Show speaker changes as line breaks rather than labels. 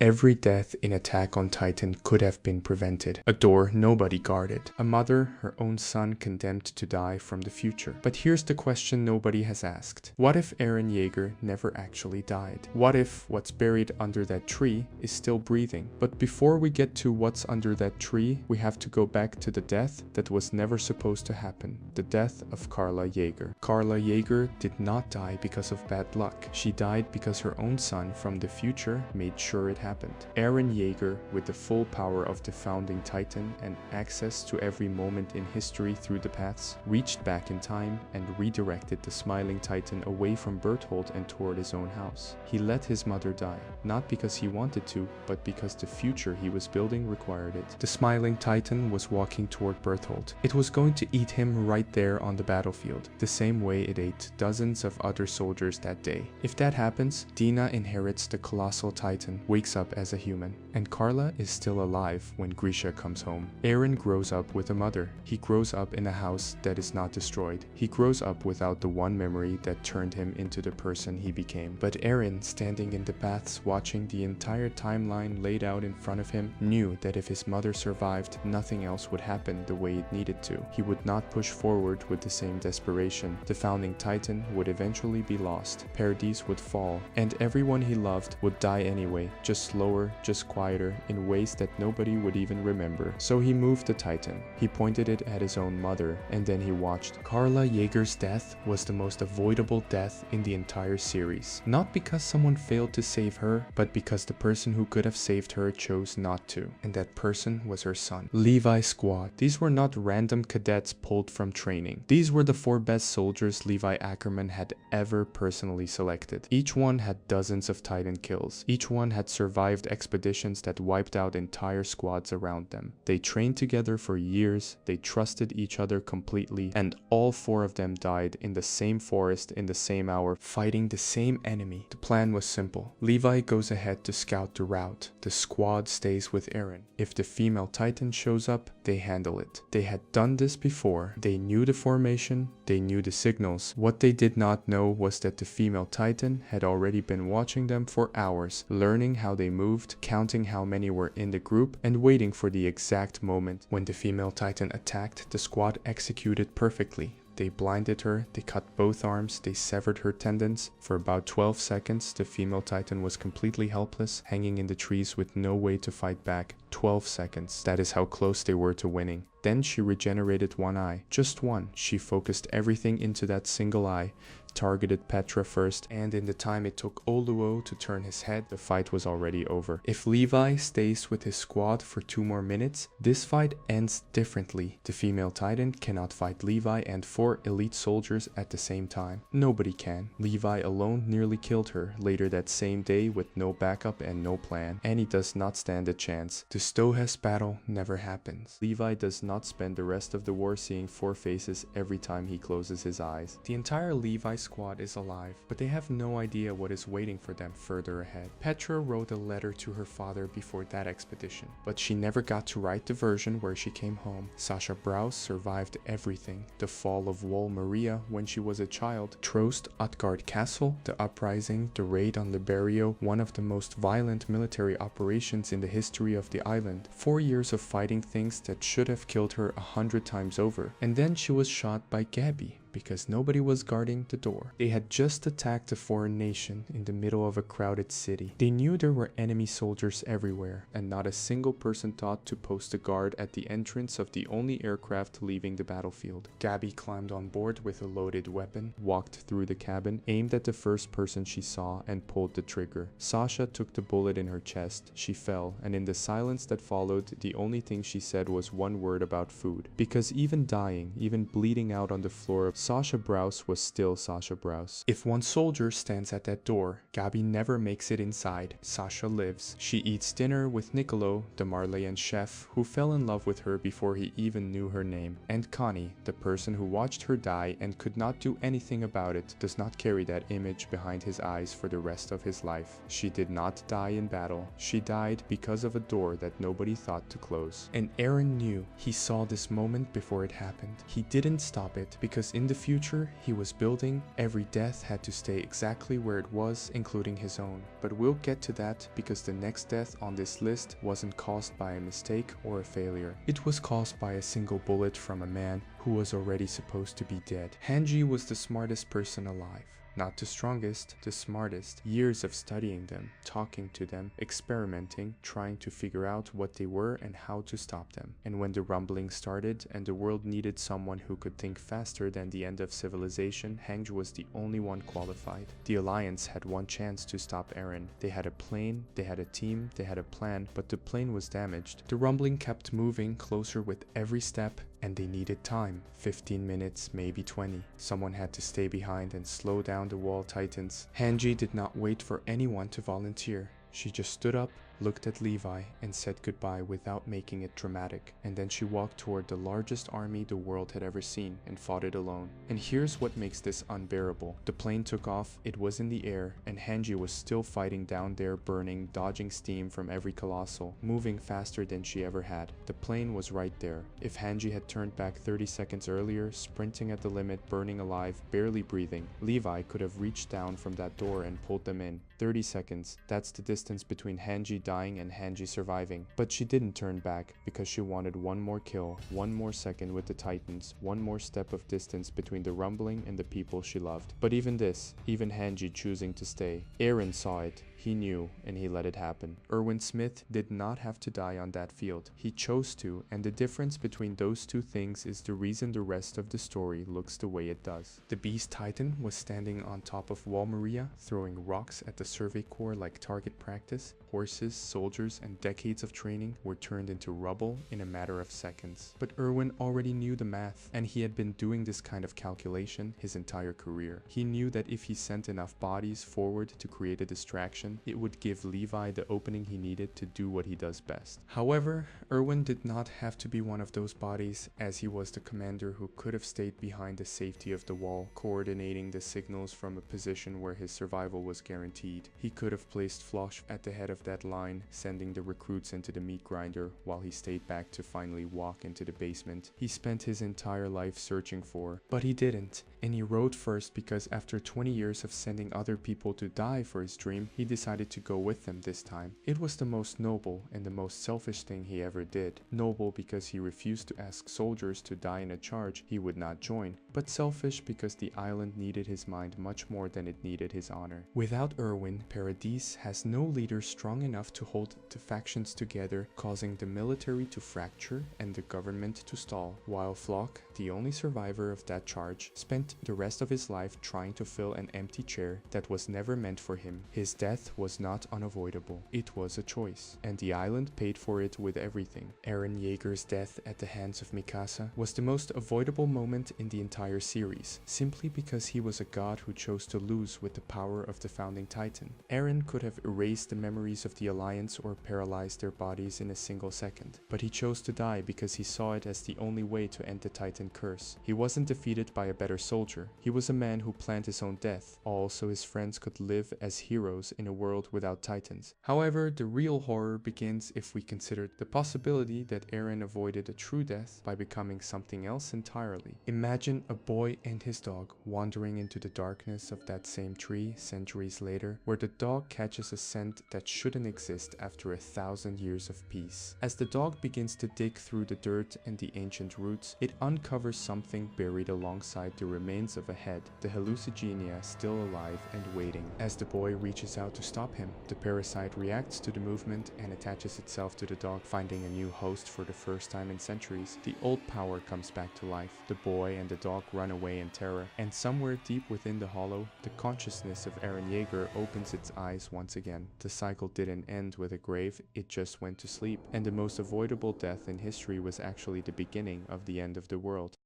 Every death in Attack on Titan could have been prevented. A door nobody guarded. A mother, her own son condemned to die from the future. But here's the question nobody has asked. What if Eren Jaeger never actually died? What if what's buried under that tree is still breathing? But before we get to what's under that tree, we have to go back to the death that was never supposed to happen. The death of Carla Jaeger. Carla Jaeger did not die because of bad luck. She died because her own son from the future made sure it happened. Eren Jaeger, with the full power of the founding Titan and access to every moment in history through the paths, reached back in time and redirected the Smiling Titan away from Berthold and toward his own house. He let his mother die, not because he wanted to, but because the future he was building required it. The Smiling Titan was walking toward Berthold. It was going to eat him right there on the battlefield, the same way it ate dozens of other soldiers that day. If that happens, Dina inherits the Colossal Titan, wakes up as a human, and Carla is still alive when Grisha comes home. Eren grows up with a mother. He grows up in a house that is not destroyed. He grows up without the one memory that turned him into the person he became. But Eren, standing in the paths watching the entire timeline laid out in front of him, knew that if his mother survived, nothing else would happen the way it needed to. He would not push forward with the same desperation. The founding Titan would eventually be lost. Paradise would fall, and everyone he loved would die anyway, just slower, just quieter, in ways that nobody would even remember. So he moved the Titan. He pointed it at his own mother, and then he watched. Carla Jaeger's death was the most avoidable death in the entire series. Not because someone failed to save her, but because the person who could have saved her chose not to. And that person was her son. Levi Squad. These were not random cadets pulled from training. These were the 4 best soldiers Levi Ackerman had ever personally selected. Each one had dozens of Titan kills. Each one had survived expeditions that wiped out entire squads around them. They trained together for years, they trusted each other completely, and all 4 of them died in the same forest in the same hour, fighting the same enemy. The plan was simple. Levi goes ahead to scout the route. The squad stays with Eren. If the female Titan shows up, they handle it. They had done this before. They knew the formation, they knew the signals. What they did not know was that the female Titan had already been watching them for hours, learning how they moved, counting how many were in the group, and waiting for the exact moment. When the female Titan attacked, the squad executed perfectly. They blinded her, they cut both arms, they severed her tendons. For about 12 seconds, the female Titan was completely helpless, hanging in the trees with no way to fight back. 12 seconds. That is how close they were to winning. Then she regenerated one eye. Just one. She focused everything into that single eye, targeted Petra first, and in the time it took Oluo to turn his head, the fight was already over. If Levi stays with his squad for 2 more minutes, this fight ends differently. The female Titan cannot fight Levi and 4 elite soldiers at the same time. Nobody can. Levi alone nearly killed her later that same day with no backup and no plan, and he does not stand a chance. The Stohess battle never happens. Levi does not spend the rest of the war seeing 4 faces every time he closes his eyes. The entire Levi squad is alive, but they have no idea what is waiting for them further ahead. Petra wrote a letter to her father before that expedition, but she never got to write the version where she came home. Sasha Browse survived everything. The fall of Wall Maria when she was a child, Trost Utgard Castle, the uprising, the raid on Liberio, one of the most violent military operations in the history of the island, 4 years of fighting things that should have killed her 100 times over, and then she was shot by Gabby because nobody was guarding the door. They had just attacked a foreign nation in the middle of a crowded city. They knew there were enemy soldiers everywhere, and not a single person thought to post a guard at the entrance of the only aircraft leaving the battlefield. Gabby climbed on board with a loaded weapon, walked through the cabin, aimed at the first person she saw, and pulled the trigger. Sasha took the bullet in her chest. She fell, and in the silence that followed, the only thing she said was one word about food. Because even dying, even bleeding out on the floor, Sasha Browse was still Sasha Browse. If one soldier stands at that door, Gabby never makes it inside. Sasha lives. She eats dinner with Niccolo, the Marleyan chef, who fell in love with her before he even knew her name. And Connie, the person who watched her die and could not do anything about it, does not carry that image behind his eyes for the rest of his life. She did not die in battle. She died because of a door that nobody thought to close. And Eren knew. He saw this moment before it happened. He didn't stop it because in the future he was building, every death had to stay exactly where it was, including his own. But we'll get to that because the next death on this list wasn't caused by a mistake or a failure. It was caused by a single bullet from a man who was already supposed to be dead. Hange was the smartest person alive. Not the strongest, the smartest. Years of studying them, talking to them, experimenting, trying to figure out what they were and how to stop them. And when the rumbling started and the world needed someone who could think faster than the end of civilization, Hange was the only one qualified. The Alliance had one chance to stop Eren. They had a plane, they had a team, they had a plan, but the plane was damaged. The rumbling kept moving closer with every step, and they needed time. 15 minutes, maybe 20. Someone had to stay behind and slow down the wall titans. Hange did not wait for anyone to volunteer. She just stood up, looked at Levi, and said goodbye without making it dramatic. And then she walked toward the largest army the world had ever seen and fought it alone. And here's what makes this unbearable. The plane took off, it was in the air, and Hange was still fighting down there, burning, dodging steam from every colossal, moving faster than she ever had. The plane was right there. If Hange had turned back 30 seconds earlier, sprinting at the limit, burning alive, barely breathing, Levi could have reached down from that door and pulled them in. 30 seconds, that's the distance between Hange dying and Hange surviving. But she didn't turn back because she wanted one more kill, one more second with the Titans, one more step of distance between the rumbling and the people she loved. But even this, even Hange choosing to stay, Eren saw it. He knew, and he let it happen. Erwin Smith did not have to die on that field. He chose to, and the difference between those two things is the reason the rest of the story looks the way it does. The Beast Titan was standing on top of Wall Maria, throwing rocks at the Survey Corps like target practice. Horses, soldiers, and decades of training were turned into rubble in a matter of seconds. But Erwin already knew the math, and he had been doing this kind of calculation his entire career. He knew that if he sent enough bodies forward to create a distraction, it would give Levi the opening he needed to do what he does best. However, Erwin did not have to be one of those bodies, as he was the commander who could have stayed behind the safety of the wall, coordinating the signals from a position where his survival was guaranteed. He could have placed Floch at the head of that line, sending the recruits into the meat grinder while he stayed back to finally walk into the basement he spent his entire life searching for. But he didn't, and he rode first because after 20 years of sending other people to die for his dream, he decided to go with them this time. It was the most noble and the most selfish thing he ever did. Noble because he refused to ask soldiers to die in a charge he would not join, but selfish because the island needed his mind much more than it needed his honor. Without Erwin, Paradis has no leader strong enough to hold the factions together, causing the military to fracture and the government to stall, while Floch, the only survivor of that charge, spent the rest of his life trying to fill an empty chair that was never meant for him. His death was not unavoidable. It was a choice, and the island paid for it with everything. Eren Jaeger's death at the hands of Mikasa was the most avoidable moment in the entire series, simply because he was a god who chose to lose with the power of the founding titan. Eren could have erased the memories of the Alliance or paralyzed their bodies in a single second, but he chose to die because he saw it as the only way to end the titan curse. He wasn't defeated by a better soldier. He was a man who planned his own death, all so his friends could live as heroes in a world without titans. However, the real horror begins if we consider the possibility that Eren avoided a true death by becoming something else entirely. Imagine a boy and his dog wandering into the darkness of that same tree centuries later, where the dog catches a scent that shouldn't exist after 1,000 years of peace. As the dog begins to dig through the dirt and the ancient roots, it uncovers something buried alongside the remains of a head, the hallucigenia still alive and waiting. As the boy reaches out to stop him, the parasite reacts to the movement and attaches itself to the dog, finding a new host for the first time in centuries. The old power comes back to life. The boy and the dog run away in terror, and somewhere deep within the hollow, the consciousness of Eren Jaeger opens its eyes once again. The cycle didn't end with a grave, it just went to sleep, and the most avoidable death in history was actually the beginning of the end of the world.